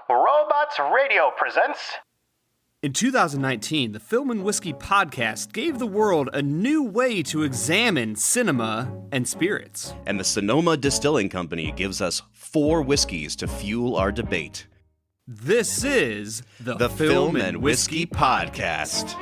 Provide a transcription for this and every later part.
Robots Radio presents... In 2019, the Film and Whiskey podcast gave the world a new way to examine cinema and spirits. And the Sonoma Distilling Company gives us 4 whiskeys to fuel our debate. This is the Film and Whiskey Podcast.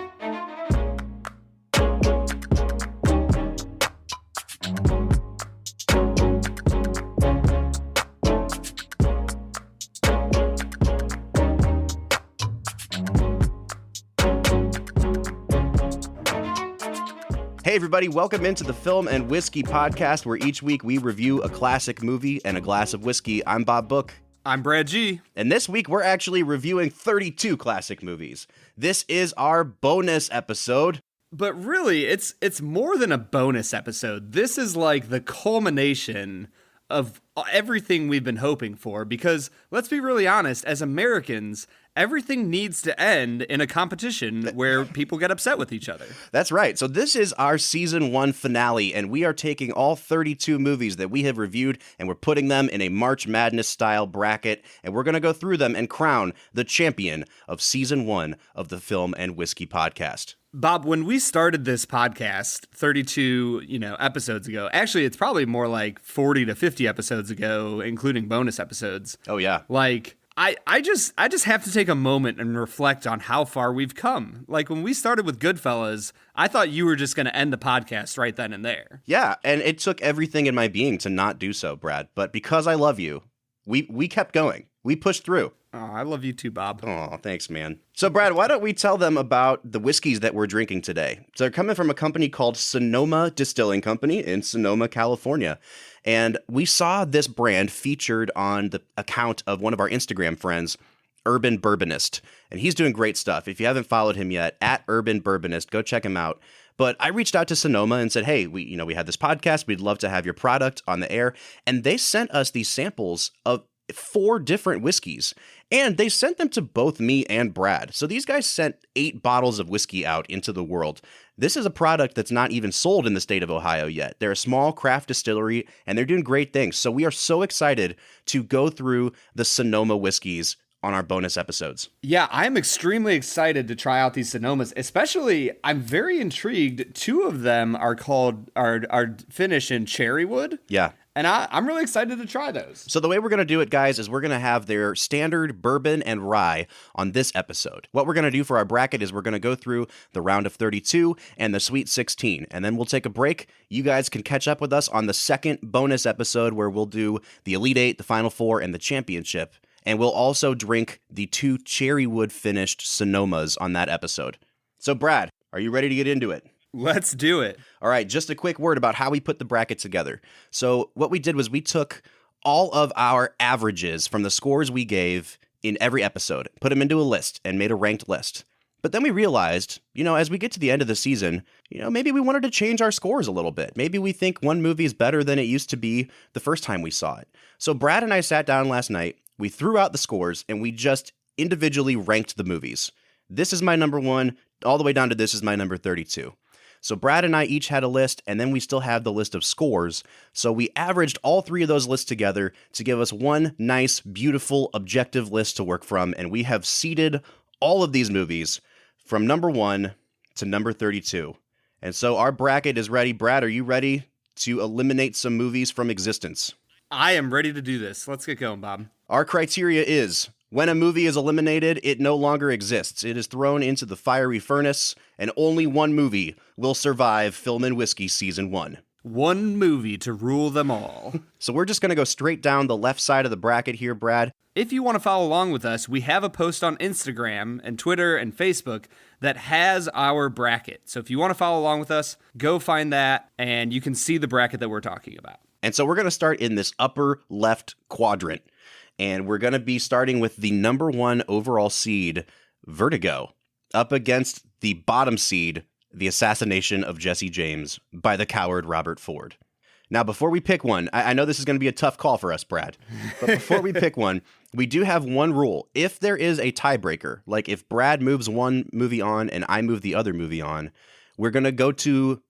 Hey everybody, welcome into the Film and Whiskey Podcast, where each week we review a classic movie and a glass of whiskey. I'm Bob Book. I'm Brad G. And this week we're actually reviewing 32 classic movies. This is our bonus episode. But really, it's more than a bonus episode. This is like the culmination of everything we've been hoping for, because let's be really honest, as Americans, everything needs to end in a competition where people get upset with each other. That's right. So this is our season 1 finale, and we are taking all 32 movies that we have reviewed, and we're putting them in a March Madness style bracket, and we're going to go through them and crown the champion of season 1 of the Film and Whiskey Podcast. Bob, when we started this podcast 32, episodes ago, actually it's probably more like 40 to 50 episodes ago, including bonus episodes. Oh yeah. Like I just have to take a moment and reflect on how far we've come. Like when we started with Goodfellas, I thought you were just going to end the podcast right then and there. Yeah, and it took everything in my being to not do so, Brad. But because I love you, we kept going. We pushed through. Oh, I love you too, Bob. Oh, thanks, man. So, Brad, why don't we tell them about the whiskeys that we're drinking today? So they're coming from a company called Sonoma Distilling Company in Sonoma, California. And we saw this brand featured on the account of one of our Instagram friends, Urban Bourbonist. And he's doing great stuff. If you haven't followed him yet, at Urban Bourbonist, go check him out. But I reached out to Sonoma and said, hey, we had this podcast. We'd love to have your product on the air. And they sent us these samples of 4 different whiskeys, and they sent them to both me and Brad. So these guys sent 8 bottles of whiskey out into the world. This is a product that's not even sold in the state of Ohio yet. They're a small craft distillery, and they're doing great things. So we are so excited to go through the Sonoma whiskeys on our bonus episodes. Yeah, I'm extremely excited to try out these Sonomas. Especially, I'm very intrigued. 2 of them are finished in cherry wood. Yeah. And I'm really excited to try those. So the way we're going to do it, guys, is we're going to have their standard bourbon and rye on this episode. What we're going to do for our bracket is we're going to go through the round of 32 and the Sweet 16, and then we'll take a break. You guys can catch up with us on the second bonus episode where we'll do the Elite 8, the Final 4, and the Championship. And we'll also drink the 2 cherrywood finished Sonomas on that episode. So, Brad, are you ready to get into it? Let's do it. All right, just a quick word about how we put the bracket together. So what we did was we took all of our averages from the scores we gave in every episode, put them into a list, and made a ranked list. But then we realized, as we get to the end of the season, maybe we wanted to change our scores a little bit. Maybe we think one movie is better than it used to be the first time we saw it. So Brad and I sat down last night, we threw out the scores, and we just individually ranked the movies. This is my number 1, all the way down to this is my number 32. So Brad and I each had a list, and then we still have the list of scores. So we averaged all 3 of those lists together to give us one nice, beautiful, objective list to work from. And we have seeded all of these movies from number 1 to number 32. And so our bracket is ready. Brad, are you ready to eliminate some movies from existence? I am ready to do this. Let's get going, Bob. Our criteria is: when a movie is eliminated, it no longer exists. It is thrown into the fiery furnace, and only one movie will survive Film and Whiskey Season 1. One movie to rule them all. So we're just going to go straight down the left side of the bracket here, Brad. If you want to follow along with us, we have a post on Instagram and Twitter and Facebook that has our bracket. So if you want to follow along with us, go find that, and you can see the bracket that we're talking about. And so we're going to start in this upper left quadrant. And we're going to be starting with the number 1 overall seed, Vertigo, up against the bottom seed, The Assassination of Jesse James, by the coward Robert Ford. Now, before we pick one, I know this is going to be a tough call for us, Brad, but before we pick one, we do have one rule. If there is a tiebreaker, like if Brad moves one movie on and I move the other movie on, we're going to go to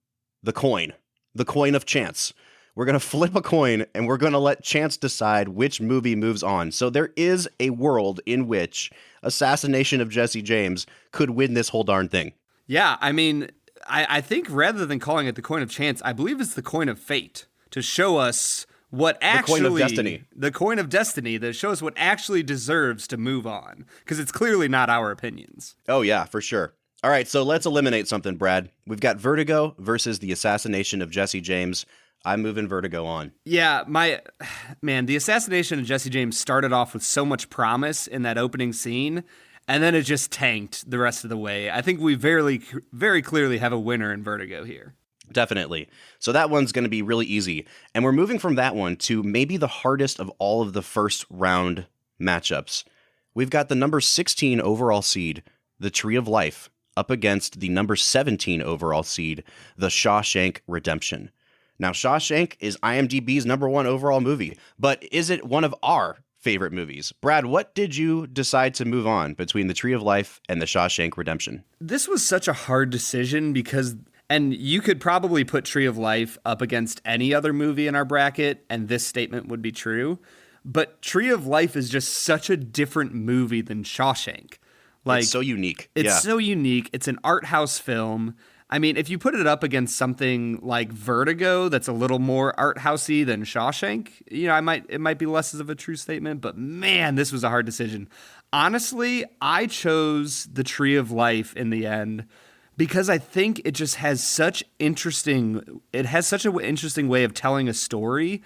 the coin of chance. We're going to flip a coin, and we're going to let chance decide which movie moves on. So there is a world in which Assassination of Jesse James could win this whole darn thing. Yeah, I mean, I think rather than calling it the coin of chance, I believe it's the coin of fate to show us what actually... The coin of destiny. The coin of destiny that shows what actually deserves to move on. Because it's clearly not our opinions. Oh, yeah, for sure. All right, so let's eliminate something, Brad. We've got Vertigo versus the Assassination of Jesse James. I'm moving Vertigo on. Yeah, the Assassination of Jesse James started off with so much promise in that opening scene, and then it just tanked the rest of the way. I think we very, very clearly have a winner in Vertigo here. Definitely. So that one's going to be really easy. And we're moving from that one to maybe the hardest of all of the first round matchups. We've got the number 16 overall seed, The Tree of Life, up against the number 17 overall seed, The Shawshank Redemption. Now, Shawshank is IMDb's number 1 overall movie, but is it one of our favorite movies? Brad, what did you decide to move on between The Tree of Life and The Shawshank Redemption? This was such a hard decision because, and you could probably put Tree of Life up against any other movie in our bracket, and this statement would be true, but Tree of Life is just such a different movie than Shawshank. Like, it's so unique. It's so unique. It's an art house film. I mean, if you put it up against something like Vertigo, that's a little more art housey than Shawshank, it might be less of a true statement. But man, this was a hard decision. Honestly, I chose The Tree of Life in the end because I think it just has such an interesting way of telling a story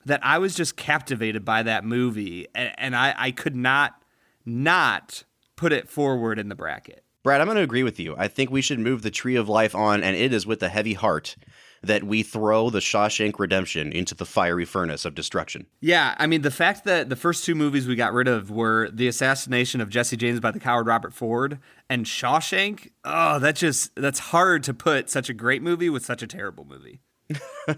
that I was just captivated by that movie, and I could not put it forward in the bracket. Brad, I'm going to agree with you. I think we should move The Tree of Life on, and it is with a heavy heart that we throw The Shawshank Redemption into the fiery furnace of destruction. Yeah, I mean, the fact that the first 2 movies we got rid of were The Assassination of Jesse James by the coward Robert Ford and Shawshank, that's hard to put such a great movie with such a terrible movie. All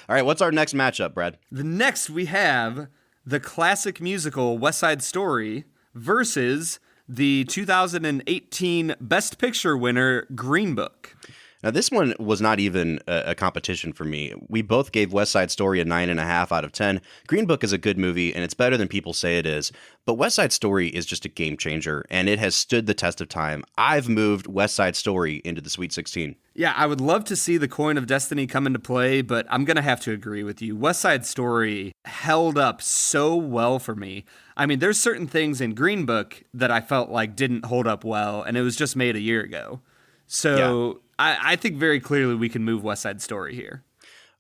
right, what's our next matchup, Brad? The next we have the classic musical West Side Story versus the 2018 Best Picture winner, Green Book. Now, this one was not even a competition for me. We both gave West Side Story a 9.5 out of 10. Green Book is a good movie, and it's better than people say it is. But West Side Story is just a game changer, and it has stood the test of time. I've moved West Side Story into the Sweet 16. Yeah, I would love to see the Coin of Destiny come into play, but I'm going to have to agree with you. West Side Story held up so well for me. I mean, there's certain things in Green Book that I felt like didn't hold up well, and it was just made a year ago. So yeah. I think very clearly we can move West Side Story here.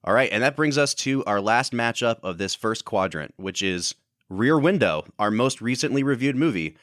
All right, and that brings us to our last matchup of this first quadrant, which is Rear Window, our most recently reviewed movie,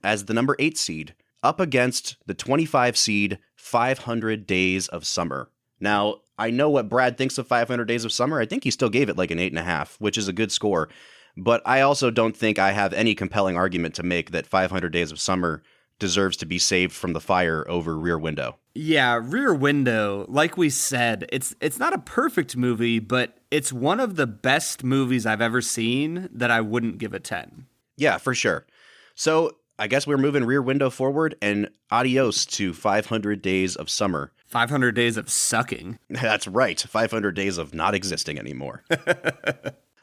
as the number 8 seed, up against the 25 seed 500 Days of Summer. Now, I know what Brad thinks of 500 Days of Summer. I think he still gave it like an 8.5, which is a good score. But I also don't think I have any compelling argument to make that 500 Days of Summer deserves to be saved from the fire over Rear Window. Yeah, Rear Window, like we said, it's not a perfect movie, but it's one of the best movies I've ever seen that I wouldn't give a 10. Yeah, for sure. So I guess we're moving Rear Window forward, and adios to 500 Days of Summer. 500 Days of Sucking. That's right, 500 Days of not existing anymore.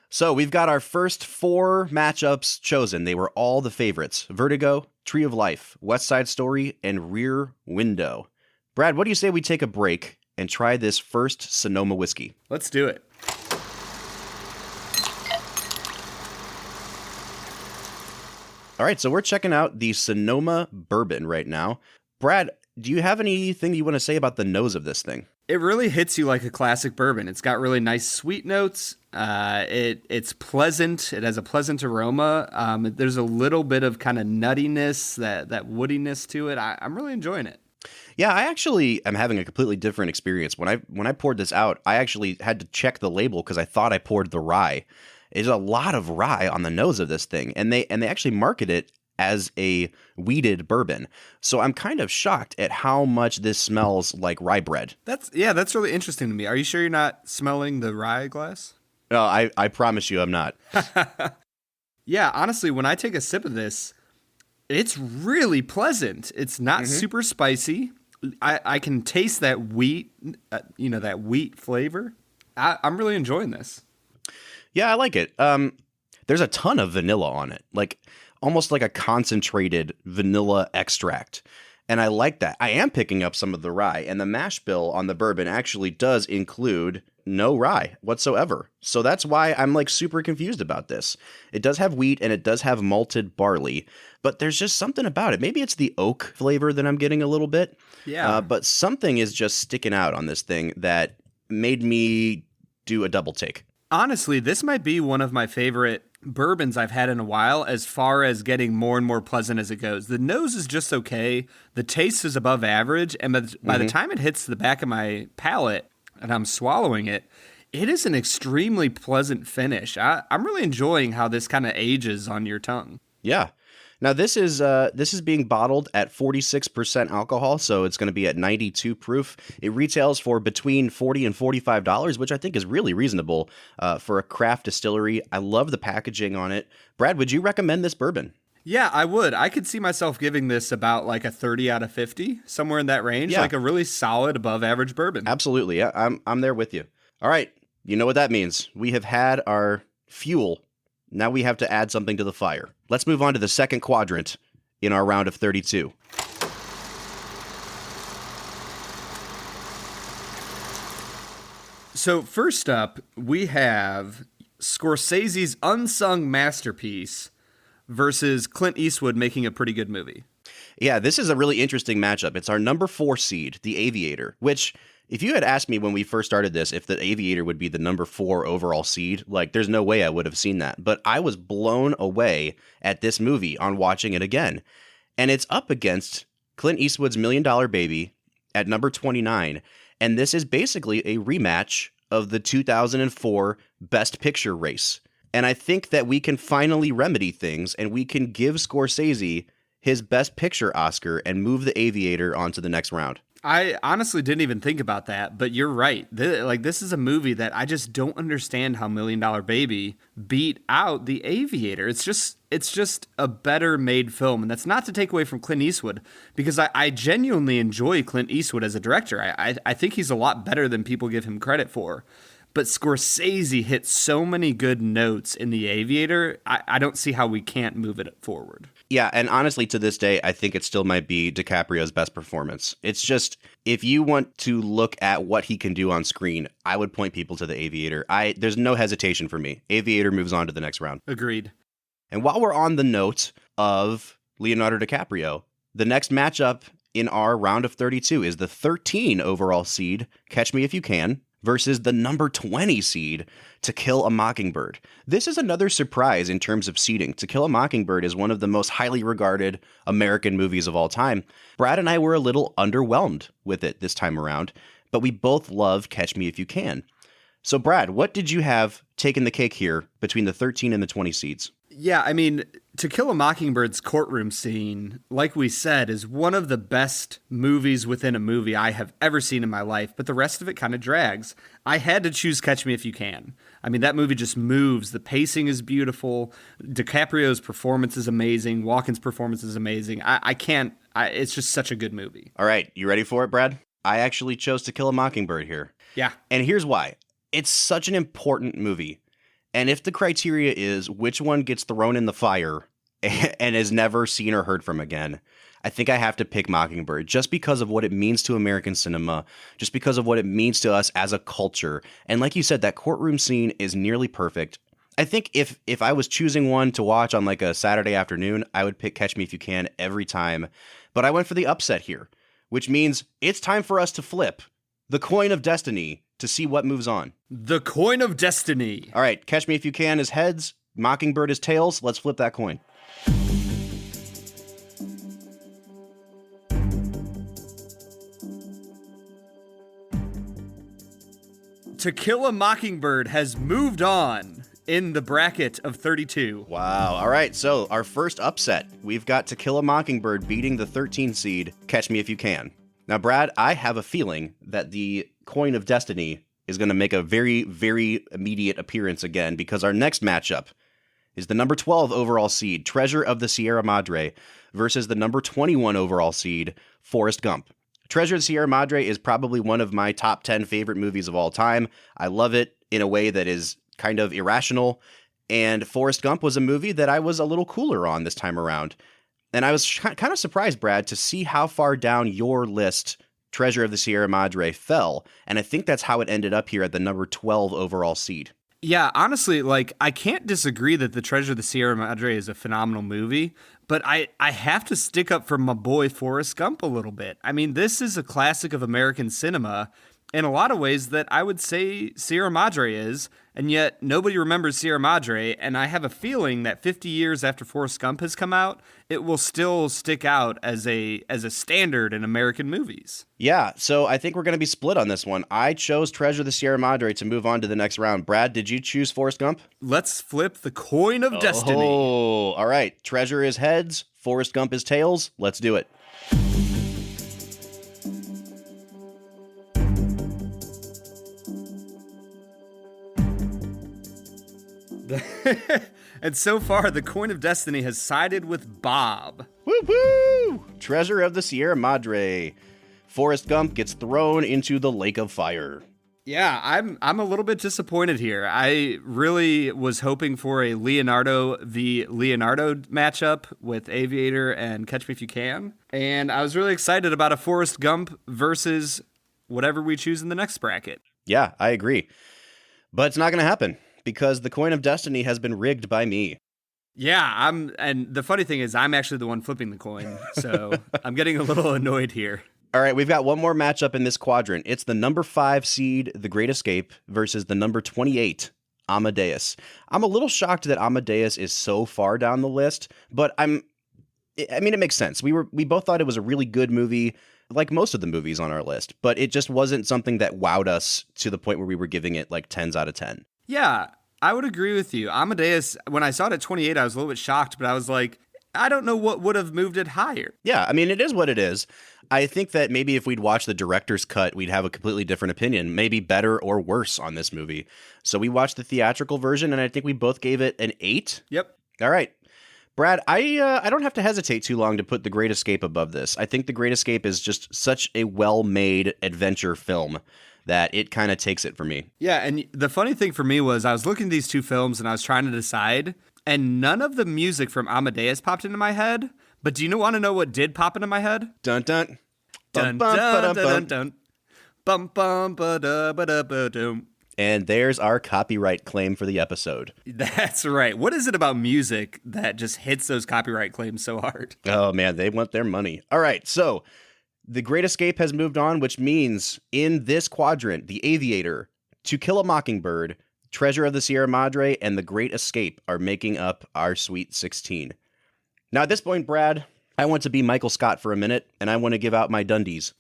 So we've got our first 4 matchups chosen. They were all the favorites: Vertigo, Tree of Life, West Side Story, and Rear Window. Brad, what do you say we take a break and try this first Sonoma whiskey? Let's do it. All right, so we're checking out the Sonoma bourbon right now. Brad, do you have anything you want to say about the nose of this thing? It really hits you like a classic bourbon. It's got really nice sweet notes. It's pleasant. It has a pleasant aroma. There's a little bit of kind of nuttiness, that woodiness to it. I'm really enjoying it. Yeah, I actually am having a completely different experience. When I poured this out, I actually had to check the label because I thought I poured the rye. There's a lot of rye on the nose of this thing, and they actually market it as a wheated bourbon. So I'm kind of shocked at how much this smells like rye bread. That's really interesting to me. Are you sure you're not smelling the rye glass? No, I promise you I'm not. Yeah, honestly, when I take a sip of this, it's really pleasant. It's not super spicy. I can taste that wheat, that wheat flavor. I'm really enjoying this. Yeah, I like it. There's a ton of vanilla on it, like almost like a concentrated vanilla extract. And I like that. I am picking up some of the rye, and the mash bill on the bourbon actually does include no rye whatsoever. So that's why I'm like super confused about this. It does have wheat and it does have malted barley, but there's just something about it. Maybe it's the oak flavor that I'm getting a little bit. Yeah. But something is just sticking out on this thing that made me do a double take. Honestly, this might be one of my favorite bourbons I've had in a while as far as getting more and more pleasant as it goes. The nose is just okay. The taste is above average. And by the time it hits the back of my palate and I'm swallowing it, it is an extremely pleasant finish. I'm really enjoying how this kind of ages on your tongue. Yeah. Now this is being bottled at 46% alcohol, so it's going to be at 92 proof. It retails for between $40 and $45, which I think is really reasonable for a craft distillery. I love the packaging on it. Brad, would you recommend this bourbon? Yeah, I would. I could see myself giving this about like a 30 out of 50, somewhere in that range, like a really solid above average bourbon. Absolutely. Yeah, I'm there with you. All right. You know what that means. We have had our fuel. Now we have to add something to the fire. Let's move on to the second quadrant in our round of 32. So first up, we have Scorsese's unsung masterpiece versus Clint Eastwood making a pretty good movie. Yeah, this is a really interesting matchup. It's our number 4 seed, The Aviator, which if you had asked me when we first started this if The Aviator would be the number 4 overall seed, like there's no way I would have seen that. But I was blown away at this movie on watching it again. And it's up against Clint Eastwood's $1 Million Baby at number 29. And this is basically a rematch of the 2004 Best Picture race. And I think that we can finally remedy things and we can give Scorsese his Best Picture Oscar and move The Aviator onto the next round. I honestly didn't even think about that, but you're right. This is a movie that I just don't understand how $1 Million Baby beat out The Aviator. It's just a better made film, and that's not to take away from Clint Eastwood, because I genuinely enjoy Clint Eastwood as a director. I think he's a lot better than people give him credit for. But Scorsese hit so many good notes in The Aviator, I don't see how we can't move it forward. Yeah, and honestly, to this day, I think it still might be DiCaprio's best performance. It's just, if you want to look at what he can do on screen, I would point people to The Aviator. There's no hesitation for me. Aviator moves on to the next round. Agreed. And while we're on the note of Leonardo DiCaprio, the next matchup in our round of 32 is the 13 overall seed, Catch Me If You Can, versus the number 20 seed, To Kill a Mockingbird. This is another surprise in terms of seeding. To Kill a Mockingbird is one of the most highly regarded American movies of all time. Brad and I were a little underwhelmed with it this time around, but we both love Catch Me If You Can. So Brad, what did you have taken the cake here between the 13 and the 20 seeds? Yeah, I mean, To Kill a Mockingbird's courtroom scene, like we said, is one of the best movies within a movie I have ever seen in my life, but the rest of it kind of drags. I had to choose Catch Me If You Can. I mean, that movie just moves. The pacing is beautiful. DiCaprio's performance is amazing. Walken's performance is amazing. It's just such a good movie. All right, you ready for it, Brad? I actually chose To Kill a Mockingbird here. Yeah. And here's why. It's such an important movie. And if the criteria is which one gets thrown in the fire and is never seen or heard from again, I think I have to pick Mockingbird just because of what it means to American cinema, just because of what it means to us as a culture. And like you said, that courtroom scene is nearly perfect. I think if I was choosing one to watch on like a Saturday afternoon, I would pick Catch Me If You Can every time. But I went for the upset here, which means it's time for us to flip the coin of destiny to see what moves on. The coin of destiny. All right, Catch Me If You Can is heads, Mockingbird is tails. Let's flip that coin. To Kill a Mockingbird has moved on in the bracket of 32. Wow. All right, so our first upset. We've got To Kill a Mockingbird beating the 13 seed, Catch Me If You Can. Now, Brad, I have a feeling that the coin of destiny is going to make a very, very immediate appearance again because our next matchup is the number 12 overall seed, Treasure of the Sierra Madre, versus the number 21 overall seed, Forrest Gump. Treasure of the Sierra Madre is probably one of my top 10 favorite movies of all time. I love it in a way that is kind of irrational. And Forrest Gump was a movie that I was a little cooler on this time around. And I was kind of surprised, Brad, to see how far down your list Treasure of the Sierra Madre fell. And I think that's how it ended up here at the number 12 overall seed. Yeah, honestly, like, I can't disagree that The Treasure of the Sierra Madre is a phenomenal movie, but I have to stick up for my boy Forrest Gump a little bit. I mean, this is a classic of American cinema in a lot of ways that I would say Sierra Madre is, and yet nobody remembers Sierra Madre, and I have a feeling that 50 years after Forrest Gump has come out, it will still stick out as a standard in American movies. Yeah, so I think we're going to be split on this one. I chose Treasure of the Sierra Madre to move on to the next round. Brad, did you choose Forrest Gump? Let's flip the coin of destiny. Oh, all right. Treasure is heads, Forrest Gump is tails. Let's do it. And so far, the coin of destiny has sided with Bob. Woo woo! Treasure of the Sierra Madre. Forrest Gump gets thrown into the lake of fire. Yeah, I'm a little bit disappointed here. I really was hoping for a Leonardo v. Leonardo matchup with Aviator and Catch Me If You Can. And I was really excited about a Forrest Gump versus whatever we choose in the next bracket. Yeah, I agree. But it's not going to happen because the coin of destiny has been rigged by me. Yeah, and the funny thing is I'm actually the one flipping the coin. So I'm getting a little annoyed here. All right, we've got one more matchup in this quadrant. It's the number 5 seed, The Great Escape, versus the number 28, Amadeus. I'm a little shocked that Amadeus is so far down the list, but I mean, it makes sense. We both thought it was a really good movie, like most of the movies on our list, but it just wasn't something that wowed us to the point where we were giving it like 10s out of 10. Yeah, I would agree with you. Amadeus, when I saw it at 28, I was a little bit shocked, but I was like, I don't know what would have moved it higher. Yeah, I mean, it is what it is. I think that maybe if we'd watched the director's cut, we'd have a completely different opinion, maybe better or worse on this movie. So we watched the theatrical version, and I think we both gave it an 8. Yep. All right. Brad, I don't have to hesitate too long to put The Great Escape above this. I think The Great Escape is just such a well-made adventure film that it kind of takes it for me. Yeah, and the funny thing for me was I was looking at these two films and I was trying to decide, and none of the music from Amadeus popped into my head. But do you want to know what did pop into my head? Dun dun. Dun dun dun dun dun. Bum bum ba da ba da ba dum. And there's our copyright claim for the episode. That's right. What is it about music that just hits those copyright claims so hard? Oh man, they want their money. All right, so The Great Escape has moved on, which means in this quadrant, The Aviator, To Kill a Mockingbird, Treasure of the Sierra Madre, and The Great Escape are making up our Sweet 16. Now, at this point, Brad, I want to be Michael Scott for a minute, and I want to give out my Dundies.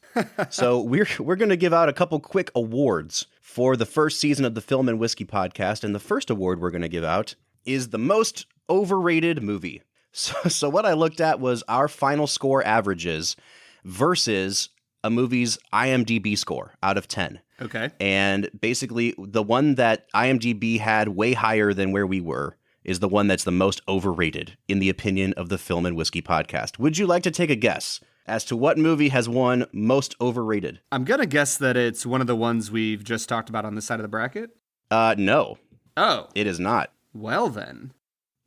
So we're going to give out a couple quick awards for the first season of the Film and Whiskey podcast, and the first award we're going to give out is the most overrated movie. So what I looked at was our final score averages versus a movie's IMDb score out of 10. Okay. And basically, the one that IMDb had way higher than where we were is the one that's the most overrated, in the opinion of the Film and Whiskey podcast. Would you like to take a guess as to what movie has won most overrated? I'm going to guess that it's one of the ones we've just talked about on this side of the bracket. No. Oh. It is not. Well, then.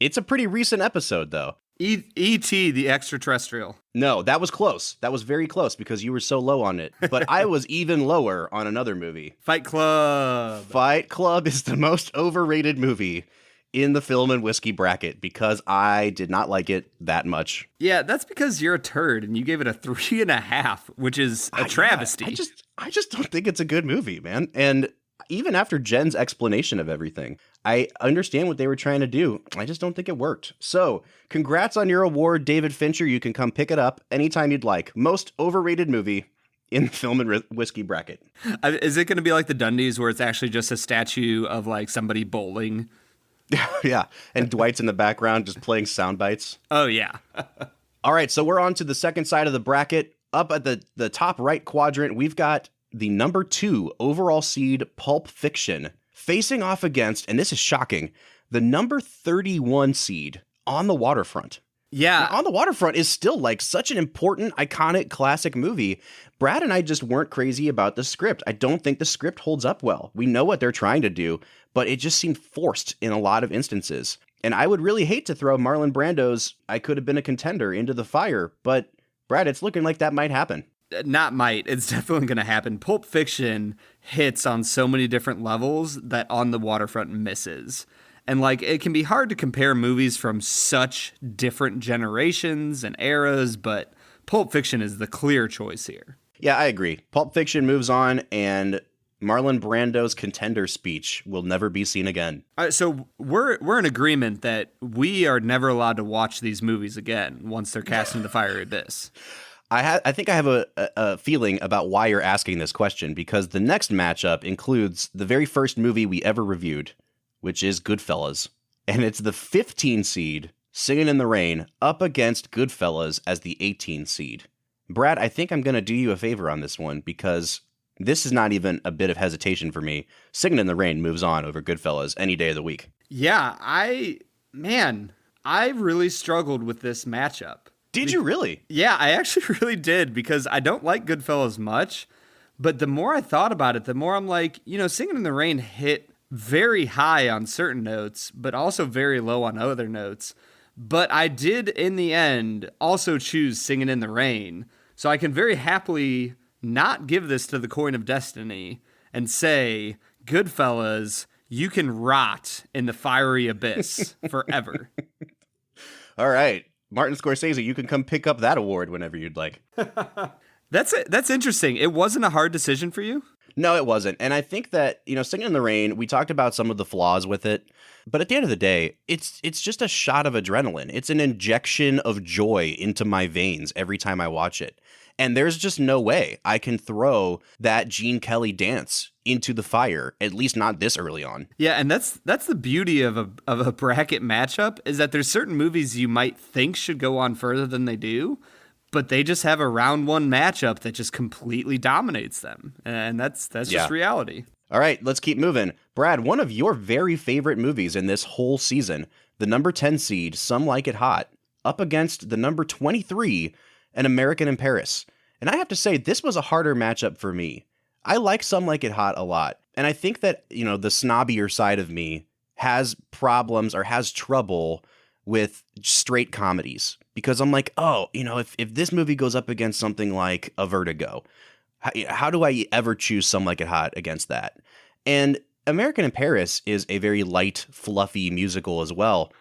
It's a pretty recent episode, though. E.T. the Extraterrestrial. No, that was close. That was very close because you were so low on it. But I was even lower on another movie. Fight Club. Fight Club is the most overrated movie in the Film and Whiskey bracket because I did not like it that much. Yeah, that's because you're a turd and you gave it a 3.5, which is a travesty. I just don't think it's a good movie, man. And even after Jen's explanation of everything, I understand what they were trying to do. I just don't think it worked. So, congrats on your award, David Fincher. You can come pick it up anytime you'd like. Most overrated movie in the Film and Whiskey bracket. Is it going to be like the Dundies where it's actually just a statue of like somebody bowling? Yeah, and Dwight's in the background just playing sound bites. Oh, yeah. All right, so we're on to the second side of the bracket. Up at the top right quadrant, we've got the number 2 overall seed, Pulp Fiction, facing off against, and this is shocking, the number 31 seed, On the Waterfront. Yeah. Now, On the Waterfront is still like such an important, iconic, classic movie. Brad and I just weren't crazy about the script. I don't think the script holds up well. We know what they're trying to do, but it just seemed forced in a lot of instances. And I would really hate to throw Marlon Brando's I Could Have Been a Contender into the fire, but Brad, it's looking like that might happen. Not might. It's definitely going to happen. Pulp Fiction hits on so many different levels that On the Waterfront misses. And like, it can be hard to compare movies from such different generations and eras, but Pulp Fiction is the clear choice here. Yeah, I agree. Pulp Fiction moves on, and Marlon Brando's contender speech will never be seen again. So we're in agreement that we are never allowed to watch these movies again once they're cast into the fiery abyss. I think I have a feeling about why you're asking this question, because the next matchup includes the very first movie we ever reviewed, which is Goodfellas. And it's the 15 seed, Singing in the Rain, up against Goodfellas as the 18 seed. Brad, I think I'm going to do you a favor on this one, because this is not even a bit of hesitation for me. Singing in the Rain moves on over Goodfellas any day of the week. Yeah, I really struggled with this matchup. Did you really? Yeah, I actually really did, because I don't like Goodfellas much, but the more I thought about it, the more I'm like, Singing in the Rain hit very high on certain notes, but also very low on other notes. But I did, in the end, also choose Singing in the Rain, so I can very happily not give this to the Coin of Destiny and say, Goodfellas, you can rot in the fiery abyss forever. All right. Martin Scorsese, you can come pick up that award whenever you'd like. That's interesting. It wasn't a hard decision for you? No, it wasn't. And I think that, Singing in the Rain, we talked about some of the flaws with it. But at the end of the day, it's just a shot of adrenaline. It's an injection of joy into my veins every time I watch it. And there's just no way I can throw that Gene Kelly dance into the fire, at least not this early on. Yeah, and that's the beauty of a bracket matchup, is that there's certain movies you might think should go on further than they do, but they just have a round one matchup that just completely dominates them. And that's just reality. All right, let's keep moving. Brad, one of your very favorite movies in this whole season, the number 10 seed, Some Like It Hot, up against the number 23, An American in Paris. And I have to say, this was a harder matchup for me. I like Some Like It Hot a lot. And I think that, the snobbier side of me has problems or has trouble with straight comedies. Because I'm like, if this movie goes up against something like A Vertigo, how do I ever choose Some Like It Hot against that? And American in Paris is a very light, fluffy musical as well.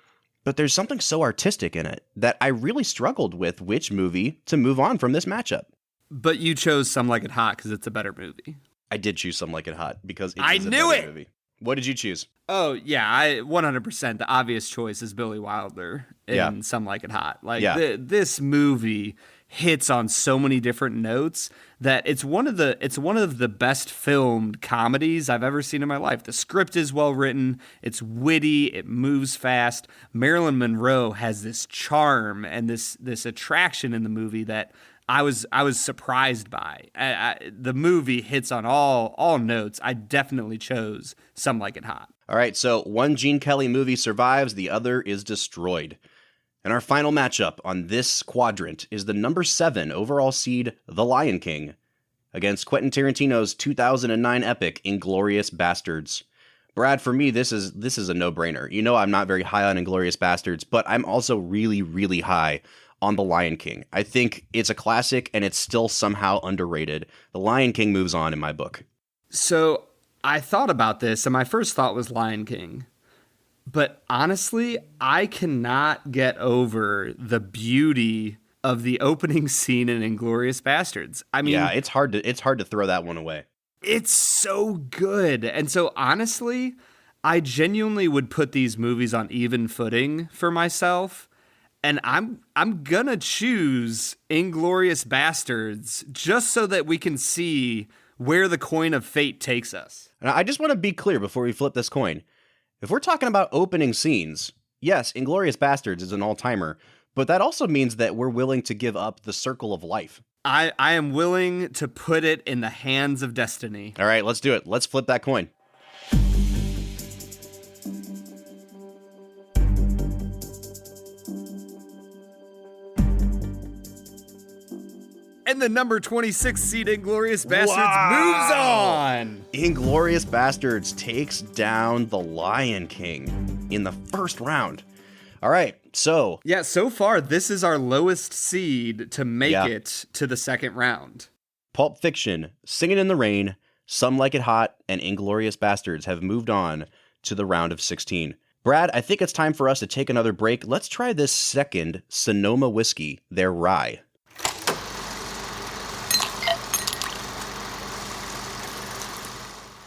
But there's something so artistic in it that I really struggled with which movie to move on from this matchup. But you chose Some Like It Hot because it's a better movie. I did choose Some Like It Hot because I knew it. Movie. What did you choose? Oh, yeah, 100%. The obvious choice is Billy Wilder in Some Like It Hot. This movie hits on so many different notes that it's one of the best filmed comedies I've ever seen in my life. The script is well written, it's witty, it moves fast. Marilyn Monroe has this charm and this attraction in the movie that I was surprised by. The movie hits on all notes. I definitely chose Some Like It Hot. All right, so one Gene Kelly movie survives, the other is destroyed. And our final matchup on this quadrant is the number 7 overall seed, The Lion King, against Quentin Tarantino's 2009 epic, Inglourious Basterds. Brad, for me, this is a no-brainer. I'm not very high on Inglourious Basterds, but I'm also really, really high on The Lion King. I think it's a classic, and it's still somehow underrated. The Lion King moves on in my book. So I thought about this, and my first thought was Lion King. But honestly, I cannot get over the beauty of the opening scene in Inglourious Basterds. I mean, yeah, it's hard to throw that one away. It's so good. And so honestly, I genuinely would put these movies on even footing for myself. And I'm gonna choose Inglourious Basterds just so that we can see where the coin of fate takes us. And I just want to be clear before we flip this coin. If we're talking about opening scenes, yes, Inglourious Basterds is an all-timer, but that also means that we're willing to give up The Circle of Life. I am willing to put it in the hands of destiny. All right, let's do it. Let's flip that coin. And the number 26 seed Inglourious Bastards moves on. Inglourious Bastards takes down the Lion King in the first round. All right, so... Yeah, so far, this is our lowest seed to make it to the second round. Pulp Fiction, Singin' in the Rain, Some Like It Hot, and Inglourious Bastards have moved on to the round of 16. Brad, I think it's time for us to take another break. Let's try this second Sonoma whiskey, their rye.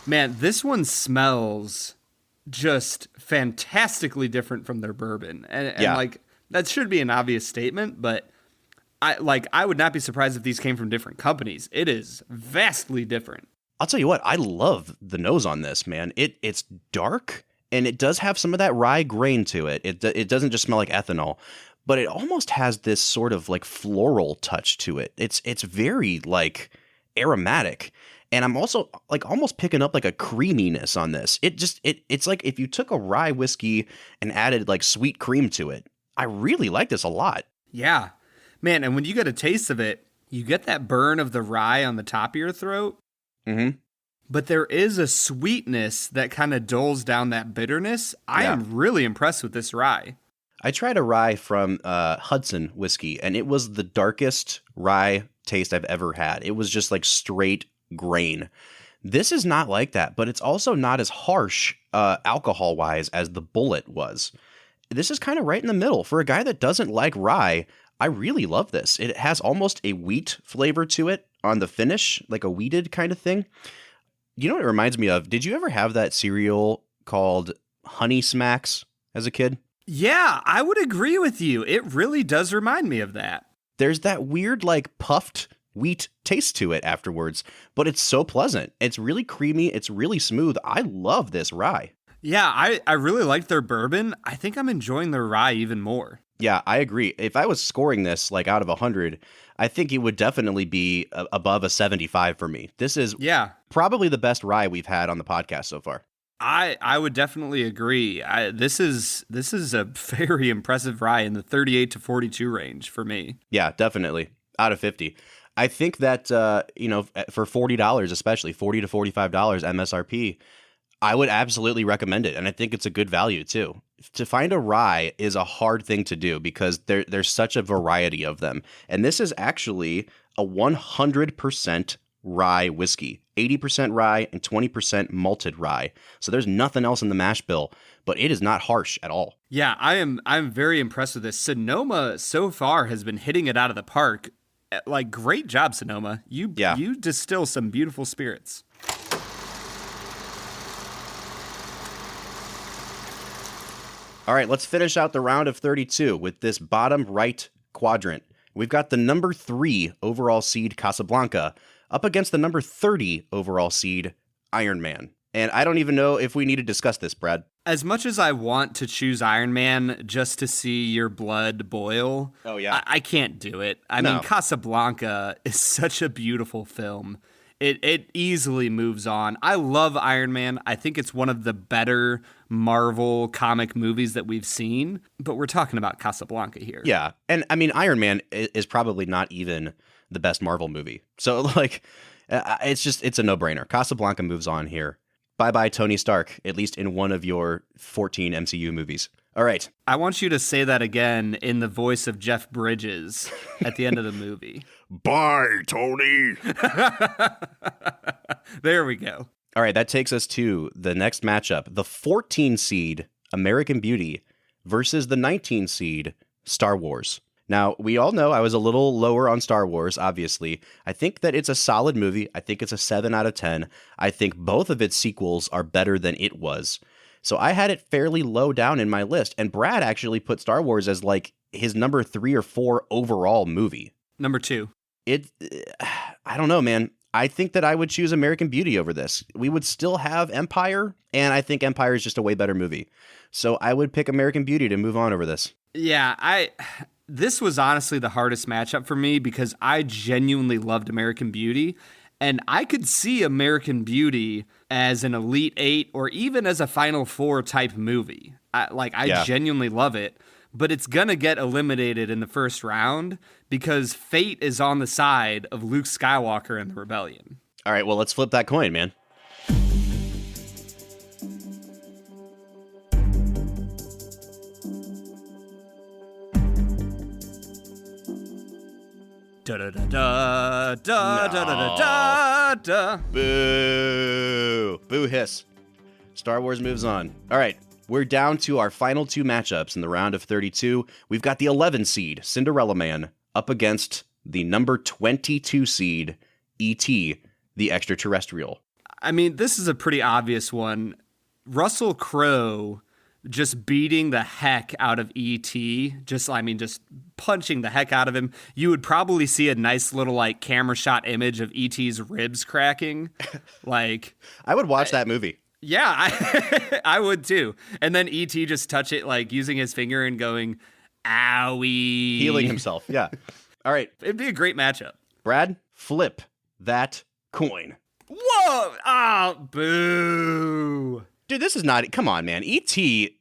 Man, this one smells just fantastically different from their bourbon. And like, that should be an obvious statement, but I would not be surprised if these came from different companies. It is vastly different. I'll tell you what, I love the nose on this, man. It's dark, and it does have some of that rye grain to it. It doesn't just smell like ethanol, but it almost has this sort of like floral touch to it. It's very like aromatic. And I'm also like almost picking up like a creaminess on this. It's like if you took a rye whiskey and added like sweet cream to it. I really like this a lot. Yeah, man. And when you get a taste of it, you get that burn of the rye on the top of your throat. Mm-hmm. But there is a sweetness that kind of dulls down that bitterness. I am really impressed with this rye. I tried a rye from Hudson whiskey, and it was the darkest rye taste I've ever had. It was just like straight grain. This is not like that, but it's also not as harsh alcohol-wise as the Bullet was. This is kind of right in the middle. For a guy that doesn't like rye, I really love this. It has almost a wheat flavor to it on the finish, like a wheated kind of thing. You know what it reminds me of? Did you ever have that cereal called Honey Smacks as a kid? Yeah, I would agree with you. It really does remind me of that. There's that weird, like, puffed wheat taste to it afterwards, but it's so pleasant. It's really creamy. It's really smooth. I love this rye. Yeah, I really like their bourbon. I think I'm enjoying their rye even more. Yeah, I agree. If I was scoring this like out of 100, I think it would definitely be above a 75 for me. This is probably the best rye we've had on the podcast so far. I would definitely agree. This is a very impressive rye in the 38 to 42 range for me. Yeah, definitely. Out of 50. I think that, for $40, especially $40 to $45 MSRP, I would absolutely recommend it. And I think it's a good value too. To find a rye is a hard thing to do because there's such a variety of them. And this is actually a 100% rye whiskey, 80% rye and 20% malted rye. So there's nothing else in the mash bill, but it is not harsh at all. Yeah, I'm very impressed with this. Sonoma so far has been hitting it out of the park. Like, great job, Sonoma. You distill some beautiful spirits. All right, let's finish out the round of 32 with this bottom right quadrant. We've got the number 3 overall seed Casablanca up against the number 30 overall seed Iron Man. And I don't even know if we need to discuss this, Brad. As much as I want to choose Iron Man just to see your blood boil, I can't do it. I mean, Casablanca is such a beautiful film. It easily moves on. I love Iron Man. I think it's one of the better Marvel comic movies that we've seen, but we're talking about Casablanca here. Yeah, and I mean, Iron Man is probably not even the best Marvel movie. So, like, it's a no-brainer. Casablanca moves on here. Bye-bye, Tony Stark, at least in one of your 14 MCU movies. All right. I want you to say that again in the voice of Jeff Bridges at the end of the movie. Bye, Tony. There we go. All right, that takes us to the next matchup. The 14 seed American Beauty versus the 19 seed Star Wars. Now, we all know I was a little lower on Star Wars, obviously. I think that it's a solid movie. I think it's a 7 out of 10. I think both of its sequels are better than it was. So I had it fairly low down in my list. And Brad actually put Star Wars as like his number 3 or 4 overall movie. Number 2. I don't know, man. I think that I would choose American Beauty over this. We would still have Empire, and I think Empire is just a way better movie. So I would pick American Beauty to move on over this. Yeah, this was honestly the hardest matchup for me because I genuinely loved American Beauty, and I could see American Beauty as an Elite 8 or even as a Final 4 type movie. I genuinely love it. but it's gonna get eliminated in the first round because fate is on the side of Luke Skywalker and the Rebellion. All right, well, let's flip that coin, man. Da da da da da da da da da. Boo! Boo hiss. Star Wars moves on. All right, we're down to our final two matchups in the round of 32. We've got the 11 seed, Cinderella Man, up against the number 22 seed, E.T., the extraterrestrial. I mean, this is a pretty obvious one. Russell Crowe just beating the heck out of E.T., just punching the heck out of him. You would probably see a nice little, like, camera shot image of E.T.'s ribs cracking. Like, I would watch that movie. Yeah, I would too. And then E.T. just touch it, like, using his finger and going, owie. Healing himself, yeah. All right. It'd be a great matchup. Brad, flip that coin. Whoa! Ah, boo. Dude, this is not... Come on, man. E.T.,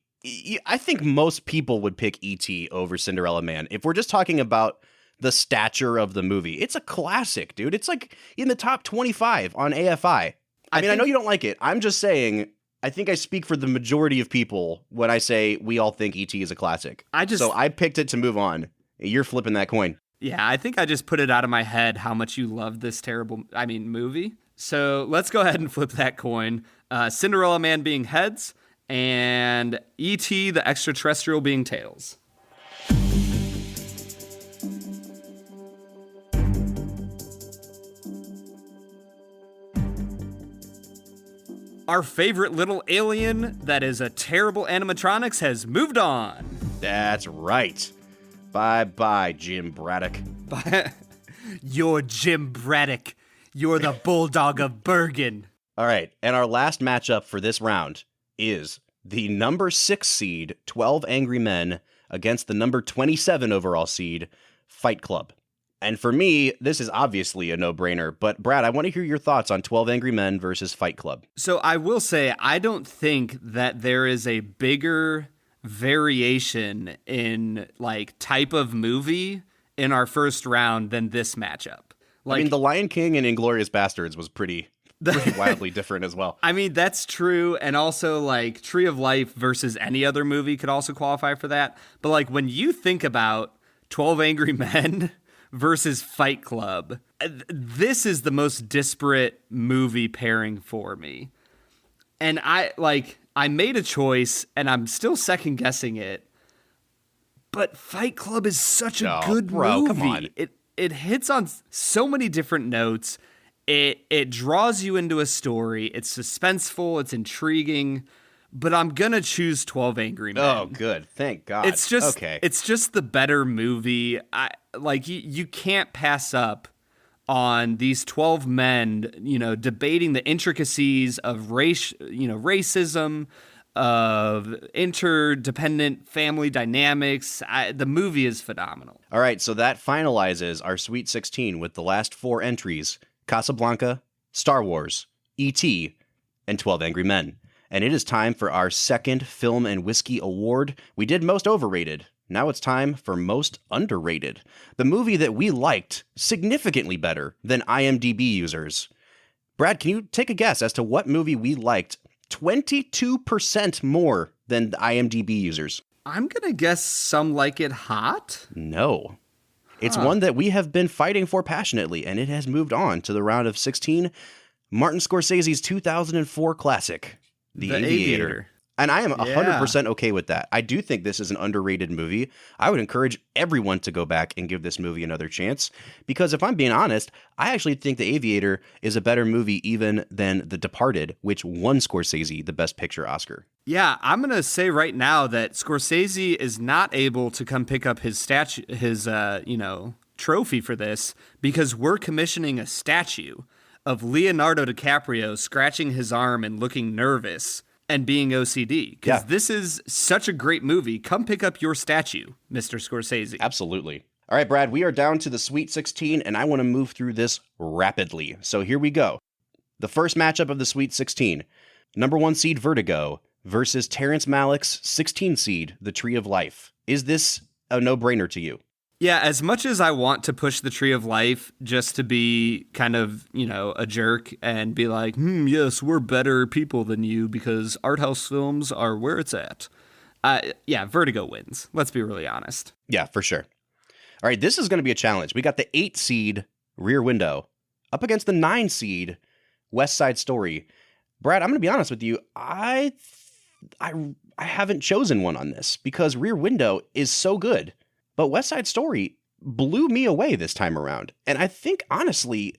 I think most people would pick E.T. over Cinderella Man. If we're just talking about the stature of the movie, it's a classic, dude. It's like in the top 25 on AFI. I know you don't like it. I'm just saying, I think I speak for the majority of people when I say we all think E.T. is a classic. So I picked it to move on. You're flipping that coin. Yeah, I think I just put it out of my head how much you love this movie. So let's go ahead and flip that coin. Cinderella Man being heads, and E.T. the extraterrestrial being tails. Our favorite little alien that is a terrible animatronics has moved on. That's right. Bye-bye, Jim Braddock. You're Jim Braddock. You're the Bulldog of Bergen. All right, and our last matchup for this round is the number 6 seed, 12 Angry Men, against the number 27 overall seed, Fight Club. And for me, this is obviously a no-brainer, but Brad, I want to hear your thoughts on 12 Angry Men versus Fight Club. So I will say, I don't think that there is a bigger variation in, like, type of movie in our first round than this matchup. Like, I mean, The Lion King and Inglourious Bastards was pretty wildly different as well. I mean, that's true. And also, like, Tree of Life versus any other movie could also qualify for that. But, like, when you think about 12 Angry Men versus Fight Club, this is the most disparate movie pairing for me. And I made a choice, and I'm still second guessing it. But Fight Club is such a good movie. Come on. It hits on so many different notes. It draws you into a story. It's suspenseful. It's intriguing. But I'm gonna choose 12 Angry Men. Oh, good. Thank God. It's just okay. It's just the better movie. You can't pass up on these 12 men, debating the intricacies of racism, of interdependent family dynamics. The movie is phenomenal. All right, so that finalizes our Sweet 16 with the last 4 entries: Casablanca, Star Wars, E.T., and 12 Angry Men. And it is time for our second Film and Whiskey Award. We did Most Overrated. Now it's time for Most Underrated. The movie that we liked significantly better than IMDb users. Brad, can you take a guess as to what movie we liked 22% more than the IMDb users? I'm going to guess Some Like It Hot? No. It's one that we have been fighting for passionately, and it has moved on to the round of 16. Martin Scorsese's 2004 classic, The Aviator. And I am 100% okay with that. I do think this is an underrated movie. I would encourage everyone to go back and give this movie another chance, because if I'm being honest, I actually think The Aviator is a better movie even than The Departed, which won Scorsese the Best Picture Oscar. Yeah, I'm going to say right now that Scorsese is not able to come pick up his trophy for this, because we're commissioning a statue of Leonardo DiCaprio scratching his arm and looking nervous and being OCD, because this is such a great movie. Come pick up your statue, Mr. Scorsese. Absolutely. All right, Brad, we are down to the Sweet 16, and I want to move through this rapidly. So here we go. The first matchup of the Sweet 16, number 1 seed Vertigo versus Terrence Malick's 16 seed, The Tree of Life. Is this a no-brainer to you? Yeah, as much as I want to push the Tree of Life just to be kind of, a jerk and be like, yes, we're better people than you because art house films are where it's at. Vertigo wins. Let's be really honest. Yeah, for sure. All right, this is going to be a challenge. We got the 8 seed, Rear Window, up against the 9 seed, West Side Story. Brad, I'm going to be honest with you. I haven't chosen one on this because Rear Window is so good. But West Side Story blew me away this time around. And I think, honestly,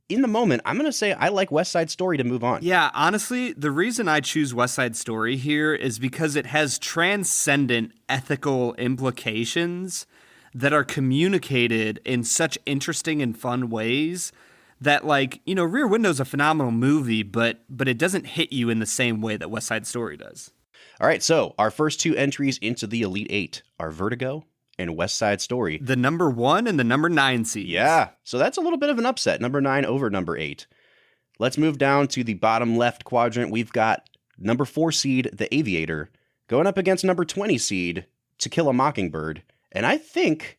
in the moment, I'm going to say I like West Side Story to move on. Yeah, honestly, the reason I choose West Side Story here is because it has transcendent ethical implications that are communicated in such interesting and fun ways that, Rear Window's a phenomenal movie, but it doesn't hit you in the same way that West Side Story does. All right, so our first 2 entries into the Elite 8 are Vertigo and West Side Story. The number 1 and the number 9 seeds. Yeah, so that's a little bit of an upset. Number 9 over number 8. Let's move down to the bottom left quadrant. We've got number 4 seed, The Aviator, going up against number 20 seed, To Kill a Mockingbird. And I think,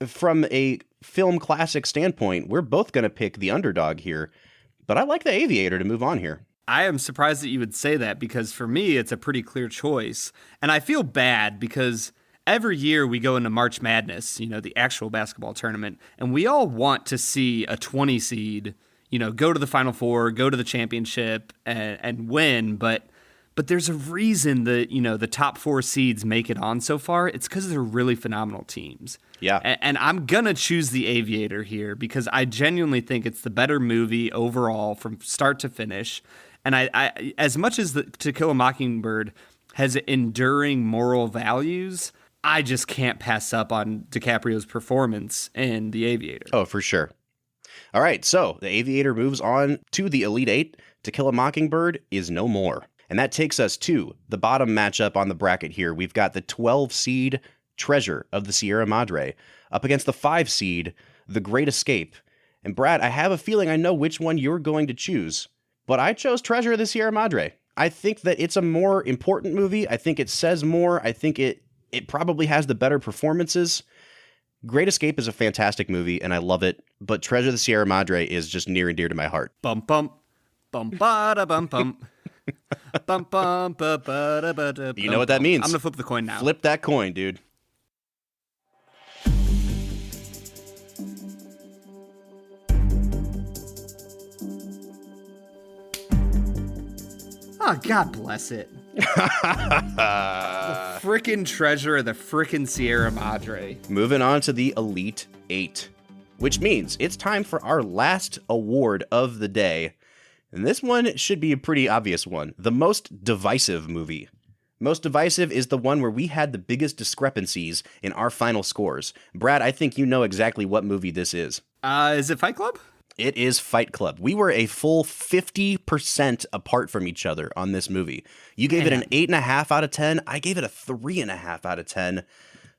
from a film classic standpoint, we're both going to pick the underdog here. But I like The Aviator to move on here. I am surprised that you would say that because for me, it's a pretty clear choice. And I feel bad because every year we go into March Madness, the actual basketball tournament, and we all want to see a 20 seed, go to the Final Four, go to the championship and win. But there's a reason that, the top 4 seeds make it on so far. It's because they're really phenomenal teams. Yeah. And I'm going to choose The Aviator here because I genuinely think it's the better movie overall from start to finish. And I as much as To Kill a Mockingbird has enduring moral values, I just can't pass up on DiCaprio's performance in The Aviator. Oh, for sure. All right, so The Aviator moves on to the Elite 8. To Kill a Mockingbird is no more. And that takes us to the bottom matchup on the bracket here. We've got the 12 seed Treasure of the Sierra Madre up against the 5 seed The Great Escape. And Brad, I have a feeling I know which one you're going to choose, but I chose Treasure of the Sierra Madre. I think that it's a more important movie. I think it says more. I think it probably has the better performances. Great Escape is a fantastic movie, and I love it, but Treasure of the Sierra Madre is just near and dear to my heart. Bum bum bum ba da bum bum. Bum bum ba ba da ba da. You know what that means. I'm gonna flip the coin now. Flip that coin, dude. Oh, God bless it. The frickin' Treasure of the frickin' Sierra Madre. Moving on to the Elite 8, which means it's time for our last award of the day. And this one should be a pretty obvious one. The most divisive movie. Most divisive is the one where we had the biggest discrepancies in our final scores. Brad, I think you know exactly what movie this is. Is it Fight Club? It is Fight Club. We were a full 50% apart from each other on this movie. You gave it an 8.5 out of 10. I gave it a 3.5 out of 10.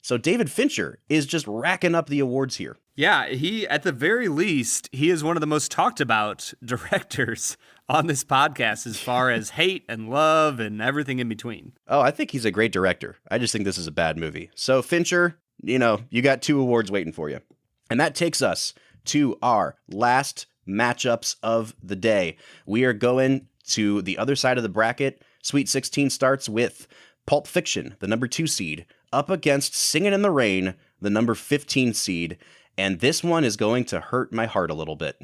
So David Fincher is just racking up the awards here. Yeah, he, at the very least, he is one of the most talked about directors on this podcast as far as hate and love and everything in between. Oh, I think he's a great director. I just think this is a bad movie. So Fincher, you got 2 awards waiting for you. And that takes us to our last matchups of the day. We are going to the other side of the bracket. Sweet 16 starts with Pulp Fiction, the number 2 seed, up against Singin' in the Rain, the number 15 seed. And this one is going to hurt my heart a little bit.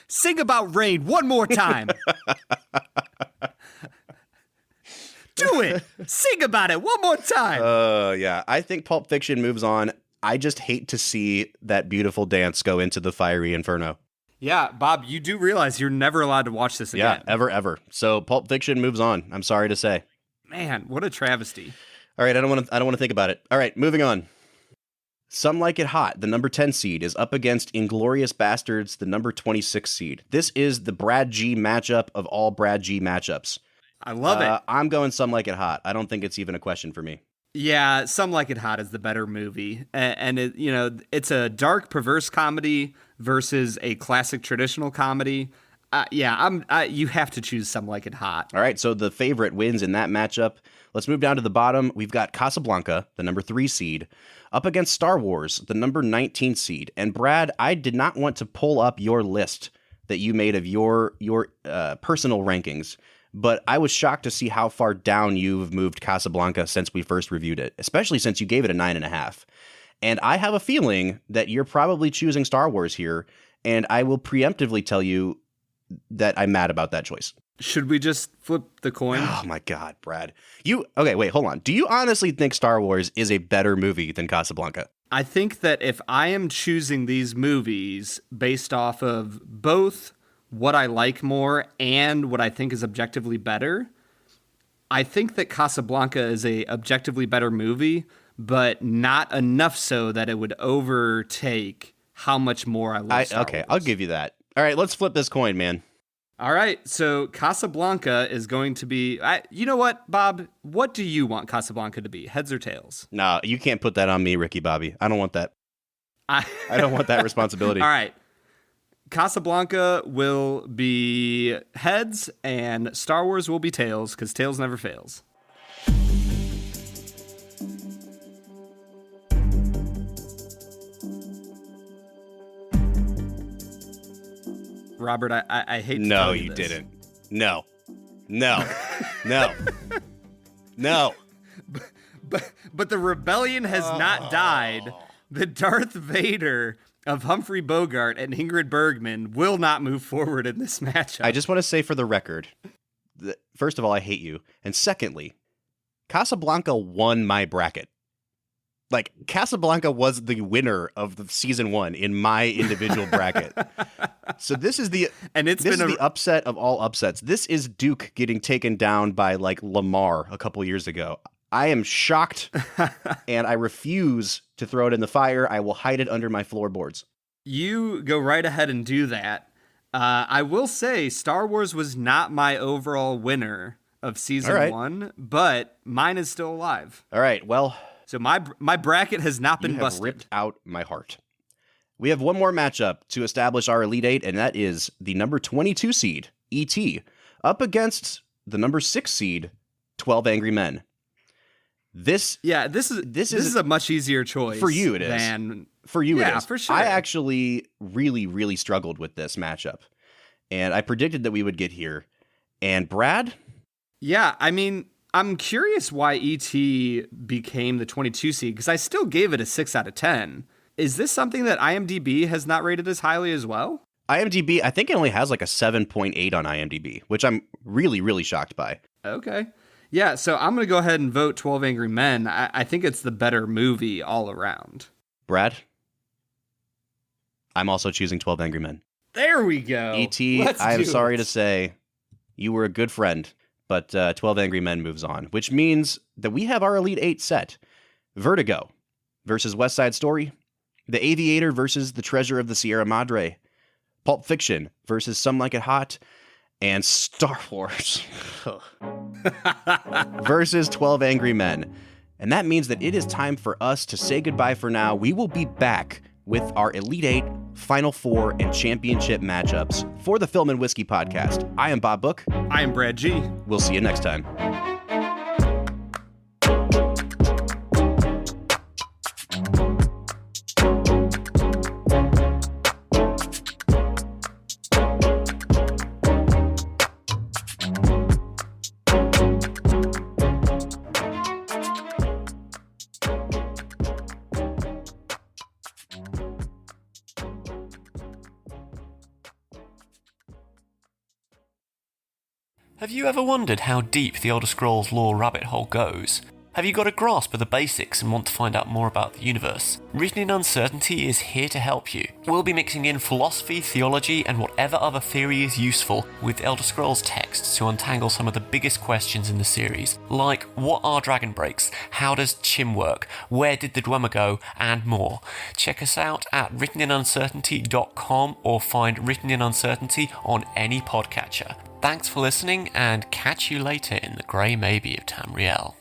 Sing about rain one more time. Do it. Sing about it one more time. Yeah. I think Pulp Fiction moves on. I just hate to see that beautiful dance go into the fiery inferno. Yeah, Bob, you do realize you're never allowed to watch this again. Yeah, ever. So Pulp Fiction moves on. I'm sorry to say. Man, what a travesty. All right, I don't want to think about it. All right, moving on. Some Like It Hot, the number 10 seed, is up against Inglourious Bastards, the number 26 seed. This is the Brad G matchup of all Brad G matchups. I love it. I'm going Some Like It Hot. I don't think it's even a question for me. Yeah, Some Like It Hot is the better movie. And it, it's a dark, perverse comedy versus a classic traditional comedy. You have to choose Some Like It Hot. All right, so the favorite wins in that matchup. Let's move down to the bottom. We've got Casablanca, the number 3 seed, up against Star Wars, the number 19 seed. And Brad, I did not want to pull up your list that you made of your personal rankings, but I was shocked to see how far down you've moved Casablanca since we first reviewed it, especially since you gave it a 9.5. And I have a feeling that you're probably choosing Star Wars here, and I will preemptively tell you that I'm mad about that choice. Should we just flip the coin? Oh my God, Brad. Okay, wait, hold on. Do you honestly think Star Wars is a better movie than Casablanca? I think that if I am choosing these movies based off of both what I like more and what I think is objectively better, I think that Casablanca is a objectively better movie, but not enough so that it would overtake how much more I love Star Wars. I'll give you that. All right, let's flip this coin, man. All right, so Casablanca is going to be... you know what, Bob? What do you want Casablanca to be, heads or tails? No, you can't put that on me, Ricky Bobby. I don't want that. I don't want that responsibility. All right. Casablanca will be heads, and Star Wars will be tails, because tails never fails. Robert, I hate to tell you this. Didn't. No. No. But the rebellion has not died. The Darth Vader of Humphrey Bogart and Ingrid Bergman will not move forward in this matchup. I just want to say for the record, that, first of all, I hate you. And secondly, Casablanca won my bracket. Like, Casablanca was the winner of the season 1 in my individual bracket. So this is the upset of all upsets. This is Duke getting taken down by, like, Lamar a couple years ago. I am shocked, and I refuse to throw it in the fire. I will hide it under my floorboards. You go right ahead and do that. I will say Star Wars was not my overall winner of season 1, but mine is still alive. All right, well... So my bracket has not been busted. Ripped out my heart. We have one more matchup to establish our Elite Eight, and that is the number 22 seed, E.T., up against the number 6 seed, 12 Angry Men. This is a much easier choice for you. It is for you. Yeah, it is for sure. I actually really struggled with this matchup, and I predicted that we would get here. And Brad, yeah, I mean, I'm curious why E.T. became the 22 seed, because I still gave it a 6 out of 10. Is this something that IMDb has not rated as highly as well? IMDb, I think it only has like a 7.8 on IMDb, which I'm really shocked by. Okay. Yeah, so I'm going to go ahead and vote 12 Angry Men. I think it's the better movie all around. Brad, I'm also choosing 12 Angry Men. There we go. E.T., I'm sorry to say, you were a good friend. But 12 Angry Men moves on, which means that we have our Elite Eight set. Vertigo versus West Side Story. The Aviator versus The Treasure of the Sierra Madre. Pulp Fiction versus Some Like It Hot. And Star Wars versus 12 Angry Men. And that means that it is time for us to say goodbye for now. We will be back with our Elite Eight, Final Four, and Championship matchups for the Film and Whiskey Podcast. I am Bob Book. I am Brad G. We'll see you next time. Have you ever wondered how deep the Elder Scrolls lore rabbit hole goes? Have you got a grasp of the basics and want to find out more about the universe? Written in Uncertainty is here to help you. We'll be mixing in philosophy, theology, and whatever other theory is useful with Elder Scrolls texts to untangle some of the biggest questions in the series, like what are dragon breaks, how does Chim work, where did the Dwemer go, and more. Check us out at writteninuncertainty.com or find Written in Uncertainty on any podcatcher. Thanks for listening, and catch you later in the Grey Maybe of Tamriel.